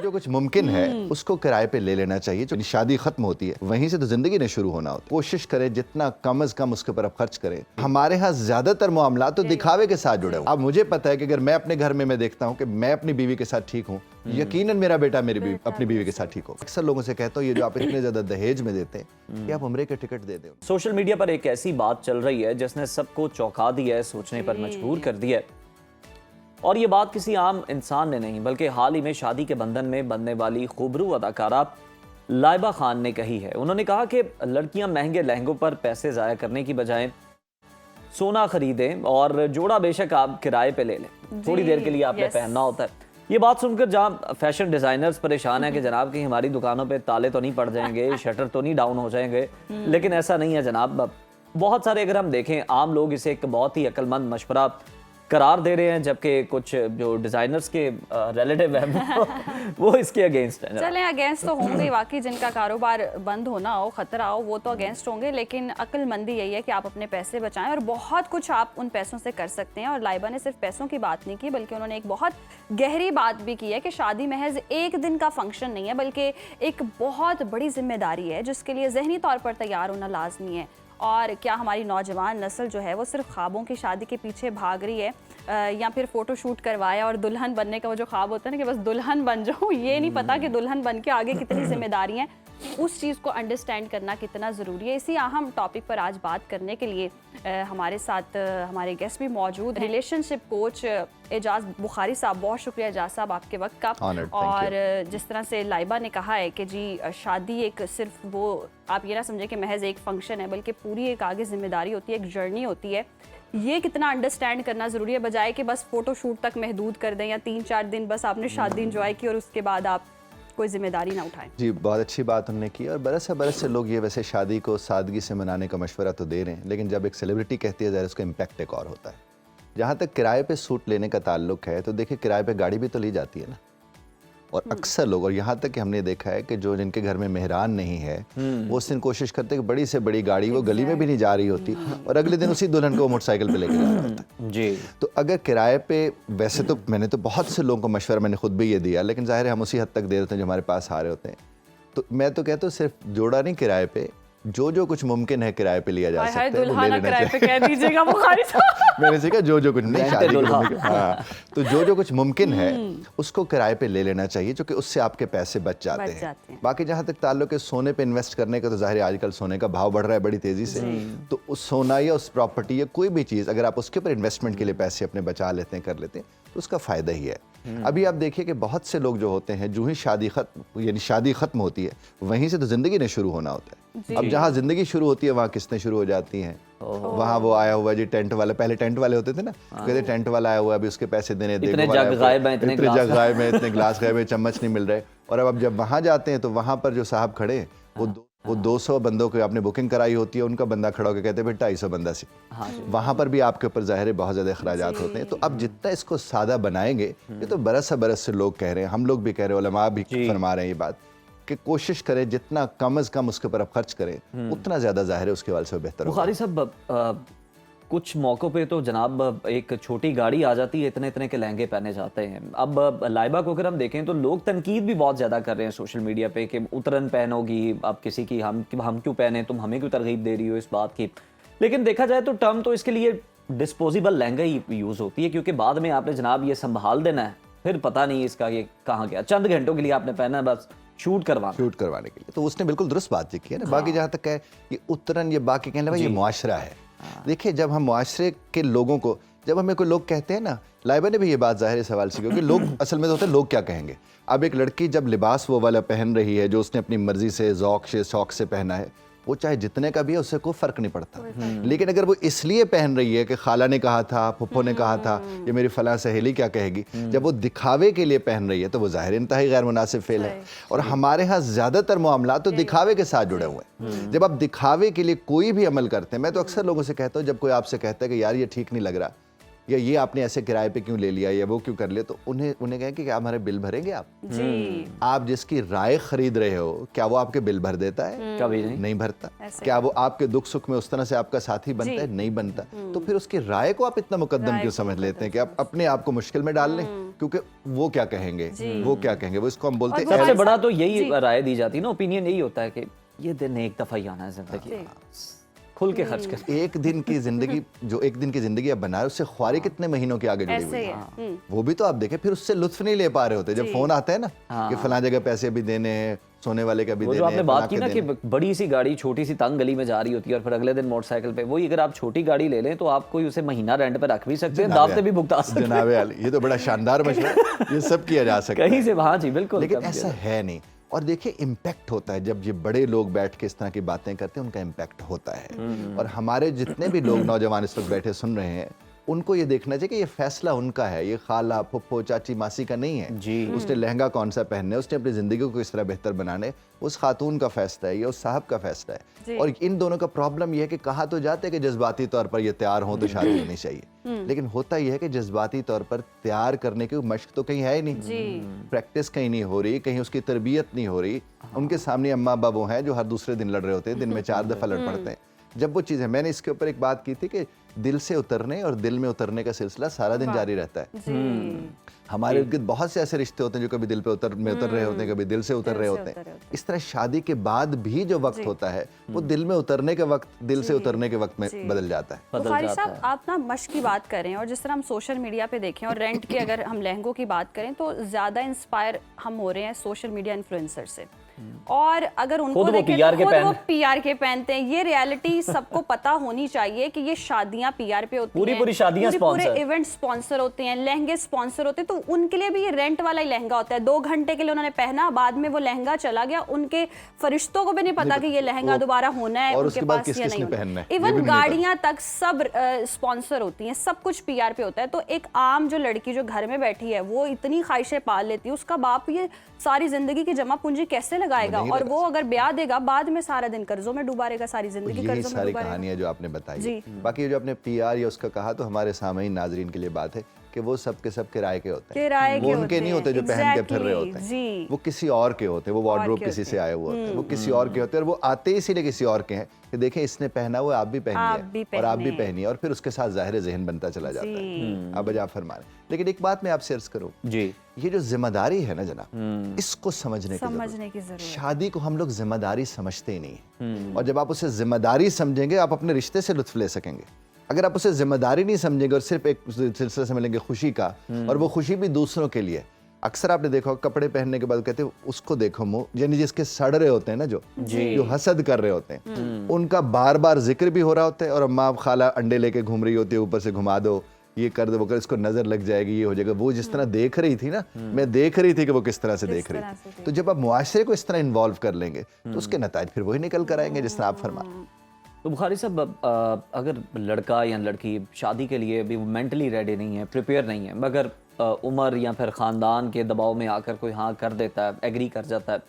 जो कुछ मुमकिन है उसको किराए पे ले लेना चाहिए। जो शादी खत्म होती है वहीं से तो जिंदगी ने शुरू होना होता है। कोशिश करें जितना कम से कम उसके ऊपर आप खर्च करें। हमारे यहाँ ज्यादातर मामला तो दिखावे के साथ जुड़े हुए। अब मुझे पता है कि अगर मैं अपने घर में मैं देखता हूँ कि मैं अपनी बीवी के साथ ठीक हूँ, यकीनन मेरा बेटा मेरी बीवी अपनी बीवी के साथ ठीक हो। अक्सर लोगों से कहता हूँ ये जो आप इतने ज्यादा दहेज में देते हैं कि आप उम्रे के टिकट दे दें। सोशल मीडिया पर एक ऐसी बात चल रही है जिसने सबको चौंका दिया है, सोचने पर मजबूर कर दिया है। और ये बात किसी आम इंसान ने नहीं बल्कि हाल ही में शादी के बंधन में बनने वाली खूबरू अदाकारा लाइबा खान ने कही है। उन्होंने कहा कि लड़कियां महंगे लहंगों पर पैसे जाया करने की बजाय सोना खरीदें और जोड़ा बेशक आप किराए पे ले लें, थोड़ी देर के लिए आपने पहनना होता है। ये बात सुनकर जहाँ फैशन डिजाइनर्स परेशान है कि जनाब की हमारी दुकानों पे ताले तो नहीं पड़ जाएंगे, शटर तो नहीं डाउन हो जाएंगे, लेकिन ऐसा नहीं है जनाब। बहुत सारे अगर हम देखें आम लोग इसे एक बहुत ही अक्लमंद मशवरा करार दे रहे हैं, जबकि कुछ जो डिजाइनर्स के रिलेटिव हैं वो इसके अगेंस्ट हैं। चलें अगेंस्ट तो होंगे, वाकई जिनका कारोबार बंद होना हो, खतरा हो, वो तो अगेंस्ट होंगे, लेकिन अक्लमंदी यही है कि आप अपने पैसे बचाएं और बहुत कुछ आप उन पैसों से कर सकते हैं। और लाइबा ने सिर्फ पैसों की बात नहीं की बल्कि उन्होंने एक बहुत गहरी बात भी की है कि शादी महज एक दिन का फंक्शन नहीं है बल्कि एक बहुत बड़ी जिम्मेदारी है जिसके लिए जहनी तौर पर तैयार होना लाजमी है। और क्या हमारी नौजवान नस्ल जो है वो सिर्फ ख्वाबों की शादी के पीछे भाग रही है या फिर फ़ोटो शूट करवाया और दुल्हन बनने का वो जो ख्वाब होता है ना कि बस दुल्हन बन जाऊँ, ये नहीं पता कि दुल्हन बन के आगे कितनी जिम्मेदारियाँ, उस चीज़ को अंडरस्टैंड करना कितना ज़रूरी है। इसी अहम टॉपिक पर आज बात करने के लिए हमारे साथ हमारे गेस्ट भी मौजूद हैं। रिलेशनशिप कोच एजाज बुखारी साहब, बहुत शुक्रिया एजाज साहब आपके वक्त का। और जिस तरह से लाइबा ने कहा है कि जी शादी एक सिर्फ वो आप ये ना समझे कि महज एक फंक्शन है बल्कि पूरी एक आगे जिम्मेदारी होती है, एक जर्नी होती है। ये कितना अंडरस्टैंड करना ज़रूरी है, बजाय कि बस फोटो शूट तक महदूद कर दें या 3-4 दिन बस आपने शादी इंजॉय की और उसके बाद आप कोई जिम्मेदारी ना उठाएं। जी बहुत अच्छी बात उन्होंने की। और बरस से लोग ये वैसे शादी को सादगी से मनाने का मशवरा तो दे रहे हैं, लेकिन जब एक सेलिब्रिटी कहती है ज़रा उसका इम्पैक्ट एक और होता है। जहाँ तक किराए पे सूट लेने का ताल्लुक है तो देखिए किराए पे गाड़ी भी तो ली जाती है ना। और अक्सर लोग, और यहाँ तक कि हमने देखा है कि जो जिनके घर में मेहरान नहीं है वो उस दिन कोशिश करते हैं कि बड़ी से बड़ी गाड़ी वो गली में भी नहीं जा रही होती और अगले दिन उसी दुल्हन को मोटरसाइकिल पे लेके जा रहा होता है जी। तो अगर किराए पे, वैसे तो मैंने तो बहुत से लोगों को मशवरा मैंने खुद भी ये दिया, लेकिन जाहिर है हम उसी हद तक दे देते हैं जो हमारे पास आ रहे होते हैं। तो मैं तो कहता हूँ सिर्फ जोड़ा नहीं, किराए पे जो कुछ मुमकिन है किराए पे लिया जा सकता है, वो ले लेना किराए पे कह दीजिएगा बुखारी साहब। मैंने सीखा जो कुछ नहीं शादी, हाँ, तो जो कुछ मुमकिन है उसको किराए पे ले लेना चाहिए, क्योंकि उससे आपके पैसे बच जाते हैं। बाकी जहाँ तक ताल्लुक है सोने पे इन्वेस्ट करने का, तो जाहिर है आजकल सोने का भाव बढ़ रहा है बड़ी तेजी से, तो उस सोना या उस प्रॉपर्टी या कोई भी चीज़ अगर आप उसके ऊपर इन्वेस्टमेंट के लिए पैसे अपने बचा लेते हैं, कर लेते हैं, तो उसका फ़ायदा ही है। अभी आप देखिए कि बहुत से लोग जो होते हैं जो ही शादी खत्म होती है वहीं से तो ज़िंदगी ने शुरू होना होता है। अब जहाँ ज़िंदगी शुरू होती है वहाँ किस्तें शुरू हो जाती हैं। वहाँ वो आया हुआ जी टेंट वाला, पहले टेंट वाले होते थे ना, कहते टेंट वाला आया हुआ, अभी उसके पैसे देने, इतने जग गायब हैं, इतने ग्लास गायब हैं, चम्मच नहीं मिल रहे। और अब जब वहाँ जाते हैं तो वहाँ पर जो साहब खड़े वो 200 बंदों की आपने बुकिंग कराई होती है, उनका बंदा खड़ा होकर कहते हैं भाई 250 बंदा सी। वहाँ पर भी आपके ऊपर ज़ाहिर है बहुत ज़्यादा अखराजात होते हैं। तो अब जितना इसको सादा बनाएंगे, ये तो बरस से लोग कह रहे हैं, हम लोग भी कह रहे हैं, उलमा भी फरमा रहे हैं ये बात कि कोशिश करें जितना कम से कम उसके ऊपर आप खर्च करें उतना ज़्यादा ज़ाहिर है उसके वाले से बेहतर। बुखारी साहब कुछ मौक़ों पे तो जनाब एक छोटी गाड़ी आ जाती है, इतने के लहंगे पहने जाते हैं। अब लाइबा को अगर हम देखें तो लोग तनकीद भी बहुत ज़्यादा कर रहे हैं सोशल मीडिया पे कि उतरन पहनोगी अब किसी की, हम क्यों पहने, तुम हमें क्यों तरगीब दे रही हो इस बात की। लेकिन देखा जाए तो टर्म तो इसके लिए डिस्पोजेबल लहंगा ही यूज़ होती है, क्योंकि बाद में आपने जनाब ये संभाल देना है, फिर पता नहीं इसका ये कहाँ गया। चंद घंटों के लिए आपने पहना है बस शूट करवाने के लिए। तो उसने बिल्कुल दुरुस्त बात की है ना। बाकी जहाँ तक है कि उतरन, ये बाकी कहने भाई ये मुआशरा है। देखिए जब हम मुआशरे के लोगों को, जब हमें कोई लोग कहते हैं ना, लाइबा ने भी ये बात ज़ाहिर सवाल से, क्योंकि लोग असल में तो होते हैं लोग क्या कहेंगे। अब एक लड़की जब लिबास वो वाला पहन रही है जो उसने अपनी मर्जी से ज़ौक़ से शौक़ से पहना है, वो चाहे जितने का भी है उससे कोई फ़र्क नहीं पड़ता। लेकिन अगर वो इसलिए पहन रही है कि खाला ने कहा था, फुफ्फो ने कहा था, ये मेरी फ़लाँ सहेली क्या कहेगी, जब वो दिखावे के लिए पहन रही है तो वो ज़ाहिर इंतहाई गैर मुनासिब फ़ेल है। और हमारे यहाँ ज़्यादातर मामला तो दिखावे के साथ जुड़े हुए हैं। जब आप दिखावे के लिए कोई भी अमल करते हैं, मैं तो अक्सर लोगों से कहता हूँ जब कोई आपसे कहता है कि यार ये ठीक नहीं लग रहा, या ये आपने ऐसे किराए पे क्यों ले लिया, या वो क्यों कर लिया, तो उन्हें कहें कि क्या हमारे बिल भरेंगे आप? आप जिसकी राय खरीद रहे हो क्या वो आपके बिल भर देता है? कभी नहीं भरता। क्या वो आपके दुख सुख में उस तरह से आपका साथी बनता है? नहीं बनता। तो फिर उसकी राय को आप इतना मुकद्दम क्यों समझ लेते हैं कि आप अपने आप को मुश्किल में डाल लें? क्योंकि वो क्या कहेंगे, वो क्या कहेंगे, वो इसको हम बोलते हैं सबसे बड़ा तो यही राय दी जाती है ना, ओपिनियन यही होता है कि ये दिन एक दफा ही आना है जिंदगी, खुल के खर्च कर। एक दिन की जिंदगी, जो एक दिन की जिंदगी आप बना रहे हो, उससे ख्वारी कितने महीनों की आगे जुड़ी हुई है, वो भी तो आप देखें, फिर उससे लुत्फ नहीं ले पा रहे होते। जब फोन आता है ना कि फलां जगह पैसे भी देने हैं, सोने वाले का भी देने हैं। आपने बात की ना कि बड़ी सी गाड़ी छोटी सी तंग गली में जा रही होती है और फिर अगले दिन मोटरसाइकिल पे, वही अगर आप छोटी गाड़ी ले लें तो आप कोई उसे महीना रेंट पे रख भी सकते हैं, दावतें भी भुगता सकते हैं। जनाबे आली, ये तो बड़ा शानदार मशवरा, ये सब किया जा सकता है कहीं से। हाँ जी बिल्कुल, लेकिन ऐसा है नहीं। और देखिए इम्पैक्ट होता है जब ये बड़े लोग बैठ के इस तरह की बातें करते हैं, उनका इम्पैक्ट होता है। और हमारे जितने भी लोग नौजवान इस वक्त बैठे सुन रहे हैं, उनको ये देखना चाहिए कि ये फैसला उनका है, ये खाला फुप्पो चाची मासी का नहीं है जी। उसने लहंगा कौन सा पहनना है, उसने अपनी ज़िंदगी को किस तरह बेहतर बनाने, उस खातून का फैसला है, ये उस साहब का फैसला है। और इन दोनों का प्रॉब्लम ये है कि कहा तो जाते हैं कि जज्बाती तौर पर ये तैयार हों तो शादी होनी चाहिए, लेकिन होता यह है कि जज्बाती तौर पर तैयार करने की मशक तो कहीं है ही नहीं, प्रैक्टिस कहीं नहीं हो रही, कहीं उसकी तरबियत नहीं हो रही। उनके सामने अम्मा अब्बा वो हैं जो हर दूसरे दिन लड़ रहे होते हैं, दिन में 4 दफ़ा लड़ पड़ते हैं। जब वो चीज़ है, मैंने इसके ऊपर एक बात की थी कि दिल से उतरने और दिल में उतरने का सिलसिला सारा दिन जारी रहता है। हमारे इर्द गिर्द बहुत से ऐसे रिश्ते होते हैं जो कभी दिल पे उतर रहे होते हैं, कभी दिल से उतर रहे होते हैं। इस तरह शादी के बाद भी जो वक्त होता है वो दिल में उतरने के वक्त, दिल से उतरने के वक्त में बदल जाता है। बुखारी साहब, आप ना मश्क की बात करें और जिस तरह हम सोशल मीडिया पे देखें और रेंट की अगर हम लहंगों की बात करें तो ज्यादा इंस्पायर हम हो रहे हैं सोशल मीडिया इन्फ्लुएंसर से। और अगर उनको देखें तो खुद वो पीआर के पहनते हैं। ये रियलिटी सबको पता होनी चाहिए कि ये शादियां पीआर पे होती हैं, पूरी शादियां पूरे इवेंट स्पॉन्सर होते हैं, लहंगे स्पॉन्सर होते हैं, तो उनके लिए भी ये रेंट वाला ही लहंगा होता है। 2 घंटे के लिए उन्होंने पहना, बाद में वो लहंगा चला गया, उनके फरिश्तों को भी नहीं पता कि ये लहंगा दोबारा होना है उनके पास या नहीं होना। इवन गाड़ियां तक सब स्पॉन्सर होती हैं, सब कुछ पीआर पे होता है। तो एक आम जो लड़की जो घर में बैठी है वो इतनी ख्वाहिशें पाल लेती है, उसका बाप ये सारी जिंदगी की जमा पूंजी कैसे लगाएगा? और वो अगर ब्याह देगा बाद में सारा दिन कर्जों में डूबा रहेगा, सारी जिंदगी कर्जों में डूबा रहेगा। सारी कहानियां जो आपने बताई, बाकी जो आपने पीआर या उसका कहा, तो हमारे सामईन नाजरीन के लिए बात है कि वो सब के सब किराए के होते हैं, वो उनके नहीं होते जो पहन के फिर रहे होते हैं, वो किसी और के होते हैं, वो वार्डरोब किसी से आए हुए होते हैं, वो किसी और के होते हैं, और वो आते इसीलिए किसी और के हैं कि देखें इसने पहना हुआ, आप भी पहनिए और आप भी पहनिए, और फिर उसके साथ जाहिर ज़हन बनता चला जाता है। अब आप फरमाएं। लेकिन एक बात मैं आपसे अर्ज करूं जी, ये जो जिम्मेदारी है ना जनाब, इसको समझने की जरूरत। शादी को हम लोग जिम्मेदारी समझते ही नहीं, और जब आप उसे जिम्मेदारी समझेंगे आप अपने रिश्ते से लुत्फ ले सकेंगे। अगर आप उसे जिम्मेदारी नहीं समझेंगे और सिर्फ एक सिलसिला समझ लेंगे खुशी का, और वो खुशी भी दूसरों के लिए, अक्सर आपने देखा कपड़े पहनने के बाद कहते हैं उसको देखो मुंह, यानी जिसके सड़ रहे होते हैं ना, जो हसद कर रहे होते हैं, उनका बार बार जिक्र भी हो रहा होता है, और अम्मा खाला अंडे लेके घूम रही होती है, ऊपर से घुमा दो, ये कर दो, वो कर, इसको नजर लग जाएगी, ये हो जाएगा। वो जिस तरह देख रही थी ना, मैं देख रही थी कि वो किस तरह से देख रही थी। तो जब आप मुआशरे को इस तरह इन्वॉल्व कर लेंगे तो उसके नताइज फिर वही निकल कर आएंगे जिस तरह आप फरमा। तो बुखारी साहब, अगर लड़का या लड़की शादी के लिए अभी मेंटली रेडी नहीं है, प्रिपेयर नहीं है, मगर उम्र या फिर ख़ानदान के दबाव में आकर कोई हाँ कर देता है, एग्री कर जाता है,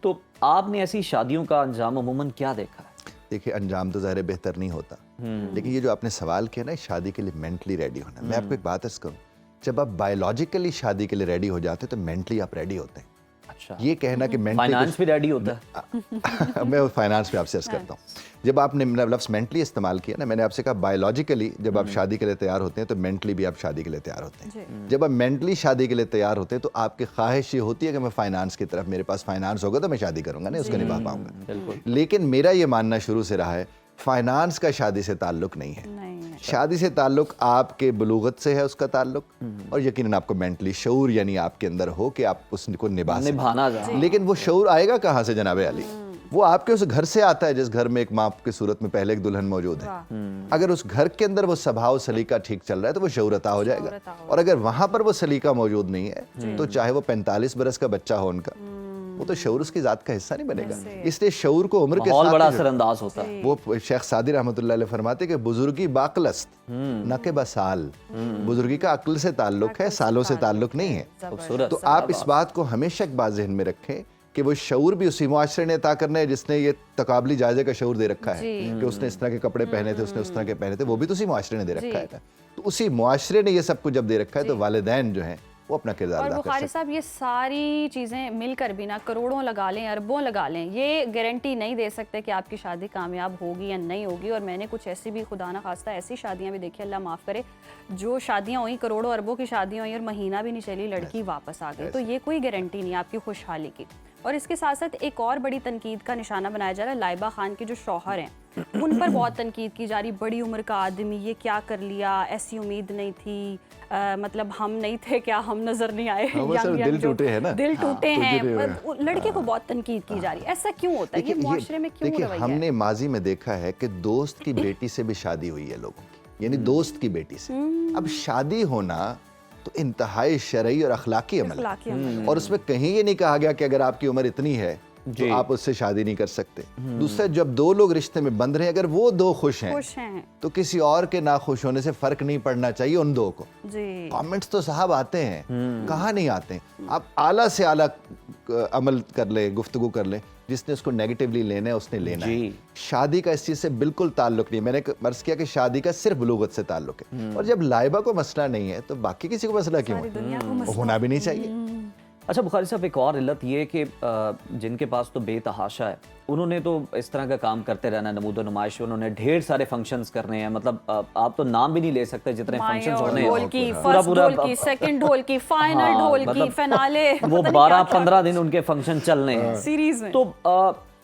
तो आपने ऐसी शादियों का अंजाम अमूमन क्या देखा है? देखिए, अंजाम तो ज़ाहिर बेहतर नहीं होता, लेकिन ये जो आपने सवाल किया ना शादी के लिए मेंटली रेडी होना, मैं आपको एक बात अर्ज करूँ, जब आप बायोलॉजिकली शादी के लिए रेडी हो जाते हैं तो मेंटली आप रेडी होते हैं। अच्छा, ये कहना कि फाइनेंस भी रेडी होता है। मैं फाइनेंस पे आपसे अर्ज करता हूँ। जब आपने लफ्ज़ मेंटली इस्तेमाल किया ना, मैंने आपसे कहा बायोलॉजिकली जब आप शादी के लिए तैयार होते हैं तो मेंटली भी आप शादी के लिए तैयार होते हैं। जब आप मेंटली शादी के लिए तैयार होते हैं तो आपकी ख्वाहिश ये होती है कि मैं फाइनेंस की तरफ, मेरे पास फाइनेंस होगा तो मैं शादी करूंगा, नहीं उसको निभा पाऊंगा। लेकिन मेरा ये मानना शुरू से रहा है फाइनेंस का शादी से ताल्लुक नहीं है। शादी से ताल्लुक आपके बुलूगत से है उसका ताल्लुक, और यकीनन आपको मेंटली शऊर यानी आपके अंदर हो कि आप उसको निभाना। लेकिन वो शऊर आएगा कहाँ से जनाबे अली? वो आपके उस घर से आता है जिस घर में एक माँ की सूरत में पहले एक दुल्हन मौजूद है। अगर उस घर के अंदर वो स्वभाव सलीका ठीक चल रहा है तो वो शऊर अता हो जाएगा, और अगर वहां पर वो सलीका मौजूद नहीं है तो चाहे वो 45 बरस का बच्चा हो उनका, वो तो शऊर उसकी जात का हिस्सा नहीं बनेगा। इसलिए शऊर को उम्र के साथ बड़ा असरअंदाज होता है। वो शेख सादी रहमतुल्लाह अलैह फरमाते कि बुजुर्गी बाकलस्त न के बसाल, बुजुर्गी का अक्ल से ताल्लुक है, सालों से ताल्लुक नहीं है। तो आप इस बात को हमेशा एक बात ज़हन में रखें कि वो शऊर भी उसी मुआशरे ने अता करना है जिसने ये तकाबली जायजे का शऊर दे रखा है कि उसने इस तरह के कपड़े पहने थे, उसने उस तरह के पहने थे, वो भी तो उसी मुआशरे ने दे रखा है। तो उसी मुआशरे ने ये सब कुछ जब दे रखा है तो वालिदैन जो हैं वो अपना किरदार और अदा कर बुखारी सकते साहब, ये सारी चीज़ें मिलकर भी ना करोड़ों लगा लें, अरबों लगा लें, ये गारंटी नहीं दे सकते कि आपकी शादी कामयाब होगी या नहीं होगी। और मैंने कुछ ऐसी भी, खुदा ना खास्ता, ऐसी शादियां भी देखी, अल्लाह माफ़ करे, जो शादियां हुई, करोड़ों अरबों की शादियां हुई और महीना भी नहीं चली, लड़की वापस आ गई। तो ये कोई गारंटी नहीं है आपकी खुशहाली की। और इसके साथ साथ एक और बड़ी तनकीद का निशाना बनाया जा रहा है, लाइबा खान के जो शौहर हैं उन पर बहुत तनकीद की जा रही। बड़ी उम्र का आदमी, ये क्या कर लिया, ऐसी उम्मीद नहीं थी, मतलब हम नहीं थे क्या, हम नजर नहीं आए, दिल टूटे हैं ना, दिल टूटे हैं, टूटे लड़के को बहुत तनकीद की जा रही है। ऐसा क्यों होता है, ये मुआशरे में क्यों देखिए, रवैया है? हमने माजी में देखा है कि दोस्त की बेटी से भी शादी हुई है लोगों की, यानी दोस्त की बेटी से। अब शादी होना तो इंतहाई शरई और अखलाकी अमल है, और उसमें कहीं ये नहीं कहा गया कि अगर आपकी उम्र इतनी है तो आप उससे शादी नहीं कर सकते। दूसरा, जब दो लोग रिश्ते में बंध रहे हैं, अगर वो दो खुश हैं तो किसी और के ना खुश होने से फर्क नहीं पड़ना चाहिए उन दो को। कमेंट्स तो साहब आते हैं, कहाँ नहीं आते हैं। आप आला से आला अमल कर ले, गुफ्तगू कर ले, जिसने उसको नेगेटिवली लेना है उसने लेना है। शादी का इस चीज से बिल्कुल ताल्लुक नहीं। मैंने अर्ज किया कि शादी का सिर्फ बुलूगत से ताल्लुक है, और जब लाइबा को मसला नहीं है तो बाकी किसी को मसला क्यों है? होना भी नहीं चाहिए। अच्छा बुखारी साहब, एक और इल्लत ये कि जिनके पास तो बेतहाशा है, उन्होंने तो इस तरह का काम करते रहना, नमूदो नुमाइश, उन्होंने ढेर सारे फंक्शंस करने हैं, मतलब आप तो नाम भी नहीं ले सकते जितने फंक्शंस होने हैं। ढोल की, फर्स्ट ढोल की, सेकंड ढोल की, फाइनल ढोल की, फिनाले, वो 12-15 दिन उनके फंक्शन चलने हैं सीरीज में। तो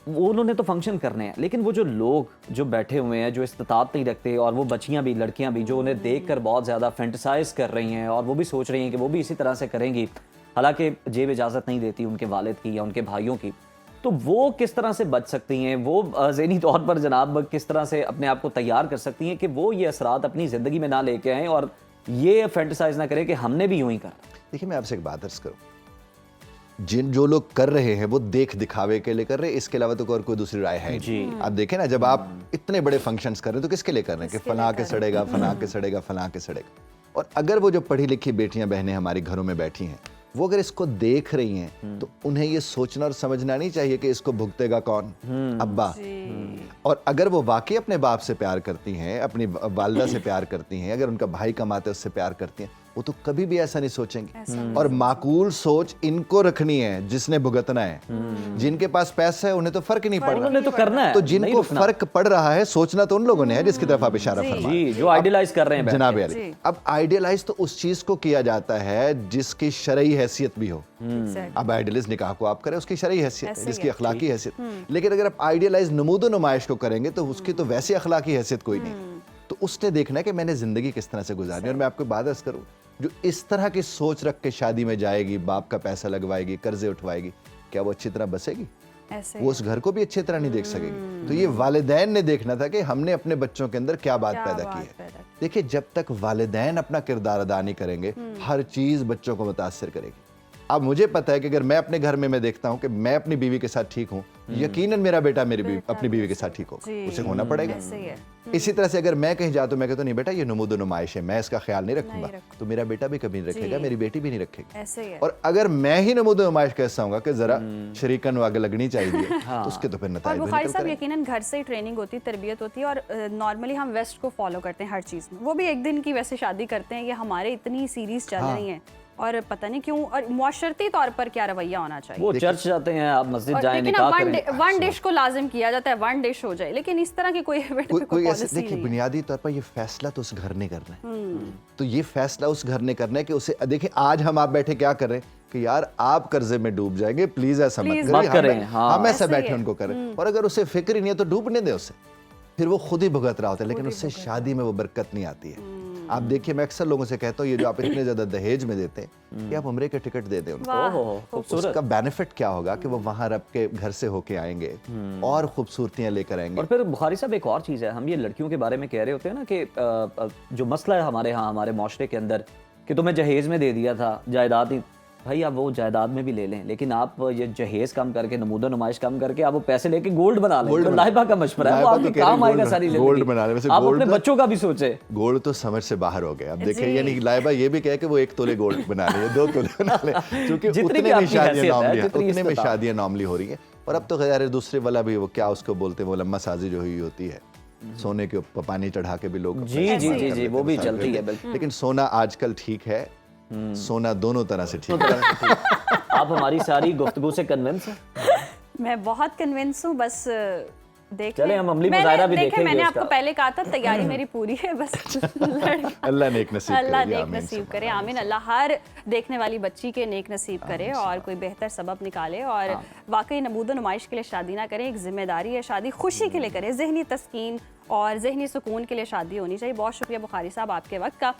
उन्होंने तो फंक्शन करने हैं, लेकिन वो जो लोग जो बैठे हुए हैं, जो इस्तिताअत नहीं रखते, और वो बच्चियां भी, लड़कियां भी, जो उन्हें देखकर बहुत ज़्यादा फैंटिसाइज कर रही हैं, और वो भी सोच रही हैं कि वो भी इसी तरह से करेंगी, हालांकि जेब इजाज़त नहीं देती उनके वालिद की या उनके भाइयों की, तो वो किस तरह से बच सकती हैं? वो ज़हनी तौर पर जनाब किस तरह से अपने आप को तैयार कर सकती हैं कि वो ये असरात अपनी ज़िंदगी में ना लेके आएँ और ये फैंटिसाइज ना करें कि हमने भी यूं ही करा? देखिए, मैं आपसे एक बात अर्ज करूं, जो लोग कर रहे हैं वो देख दिखावे के लिए कर रहे हैं, इसके अलावा तो और कोई दूसरी राय है नहीं। आप देखें ना, जब आप इतने बड़े फंक्शंस कर रहे हैं तो किसके लिए कर रहे हैं कि फलां के सड़ेगा, फलां के सड़ेगा, फलां के सड़ेगा। और अगर वो जो पढ़ी लिखी बेटियां बहनें हमारे घरों में बैठी हैं, वो अगर इसको देख रही हैं तो उन्हें ये सोचना और समझना नहीं चाहिए कि इसको भुगतेगा कौन, अब्बा। और अगर वो वाकई अपने बाप से प्यार करती हैं, अपनी वालिदा से प्यार करती हैं, अगर उनका भाई कमाते उससे प्यार करती हैं, वो तो कभी भी ऐसा नहीं सोचेंगे। और माकूल सोच इनको रखनी है जिसने भुगतना है। जिनके पास पैसा है उन्हें तो फर्क नहीं पड़ रहा, उन्हें तो करना है। तो जिनको फर्क पड़ रहा है सोचना तो उन लोगों ने है जिसकी तरफ आप इशारा फरमा रहे हैं, जो आइडियलाइज कर रहे हैं जनाब अली। अब आइडियलाइज तो उस चीज को किया जाता है जिसकी शरई हैसियत भी हो। अब आइडियलाइज निकाह को आप करें, उसकी शरई हैसियत है, जिसकी अखलाकी हैसियत। लेकिन अगर आप आइडियलाइज नमूदो नुमाइश को करेंगे तो उसकी तो वैसी अखलाकी हैसियत कोई नहीं। तो उसने देखना है कि मैंने जिंदगी किस तरह से गुजारनी है। और मैं आपको बात अर्ज करूं, जो इस तरह की सोच रख के शादी में जाएगी, बाप का पैसा लगवाएगी, कर्जे उठवाएगी, क्या वो अच्छी तरह बसेगी? वो उस घर को भी अच्छी तरह नहीं देख सकेगी। तो ये वालिदैन ने देखना था कि हमने अपने बच्चों के अंदर क्या बात पैदा की है। देखिए, जब तक वालिदैन अपना किरदार अदा नहीं करेंगे, हर चीज बच्चों को मुतासिर करेगी। अब मुझे पता है कि अगर मैं अपने घर में मैं देखता हूँ कि मैं अपनी बीवी के साथ ठीक हूँ, यकीनन मेरा बेटा अपनी बीवी के साथ ठीक हो, उसे होना पड़ेगा। इसी तरह से अगर मैं कहीं जाता हूँ, मैं कहता हूँ नहीं बेटा ये नमूदो नुमाइश है, मैं इसका ख्याल नहीं रखूंगा, तो मेरा बेटा भी कभी नहीं रखेगा, मेरी बेटी भी नहीं रखेगी। और अगर मैं ही नमूदो नुमाइश कैसा हूँ कि जरा शरीकन आगे लगनी चाहिए, तो उसके तो फिर नतीजे बुखारी साहब, यकीनन घर से ही ट्रेनिंग होती है, तरबियत होती है। और नॉर्मली हम वेस्ट को फॉलो करते हैं हर चीज़ में, वो भी एक दिन की वैसे शादी करते हैं। ये हमारे इतनी सीरीज चल रही हैं और पता नहीं क्यों, और मुआशरती तौर पर क्या रवैया होना चाहिए। वो चर्च जाते हैं, आप मस्जिद जाएं, निकाह करें, वन डिश को लाजिम किया जाता है, वन डिश हो जाए, लेकिन इस तरह की कोई ऐसे देखिए, बुनियादी तौर पर ये फैसला तो उस घर ने करना है। तो ये फैसला उस घर ने करना है कि उसे देखिए, आज हम आप बैठे क्या कर रहे हैं कि यार आप कर्जे में डूब जाएंगे, प्लीज ऐसा मत करें, हम ऐसा बैठे उनको करें। और अगर उसे फिक्र ही नहीं है तो डूबने दे उसे, फिर वो खुद ही भुगत रहा होता है, लेकिन उससे शादी में वो बरकत नहीं आती है। आप देखिए, मैं अक्सर लोगों से कहता हूँ, ये जो आप इतने ज्यादा दहेज में देते हैं, कि आप उम्रे के टिकट दे दें उनको। उसका बेनिफिट क्या होगा कि वो वहां रब के घर से होके आएंगे और खूबसूरतियां लेकर आएंगे। और फिर बुखारी साहब, एक और चीज़ है, हम ये लड़कियों के बारे में कह रहे होते हैं ना कि जो मसला है हमारे यहाँ, हमारे माशरे के अंदर, कि तुम्हें जहेज में दे दिया था, जायदाद ही, भाई आप वो जायदाद में भी ले लें, लेकिन आप ये जहेज कम करके, नमूदो नुमाइश कम करके, आप वो पैसे लेके गोल्ड बना लें। तो लाइबा का मशवरा है, वो आपके काम आएगा सारी जिंदगी। गोल्ड बना लें। आप अपने बच्चों का भी सोचे। गोल्ड तो समझ से बाहर हो गया। अब देखिए, यानी लाइबा ये भी कहे कि वो 1 तोले गोल्ड बना ले, 2 तोले बना ले, क्योंकि उतने में शादियां नॉर्मली हो रही है। और अब तो खैर दूसरे वाला भी, वो क्या उसको बोलते हैं, वो लम्मा साजी जो हुई होती है, सोने के ऊपर पानी चढ़ा के भी लोग जी वो भी चलती है। लेकिन सोना आजकल ठीक है, सोना दोनों तरह से ठीक है। आप हमारी सारी गुफ्तगू से कन्विंस हैं? मैं बहुत कन्विंस हूँ, बस देख चले हम अमली मुजाहिरा भी देखेंगे मैंने उसका। आपको पहले कहा था तैयारी मेरी पूरी है, बस अल्लाह नेक नसीब करे, अल्लाह नेक आमीन नसीब करे, आमीन। अल्लाह हर देखने वाली बच्ची के नेक नसीब करे और कोई बेहतर सबब निकाले। और वाकई नबूद नुमाइश के लिए शादी ना करें, एक जिम्मेदारी है शादी, खुशी के लिए करें, जहनी तस्कीन और जहनी सुकून के लिए शादी होनी चाहिए। बहुत शुक्रिया बुखारी साहब आपके वक्त का।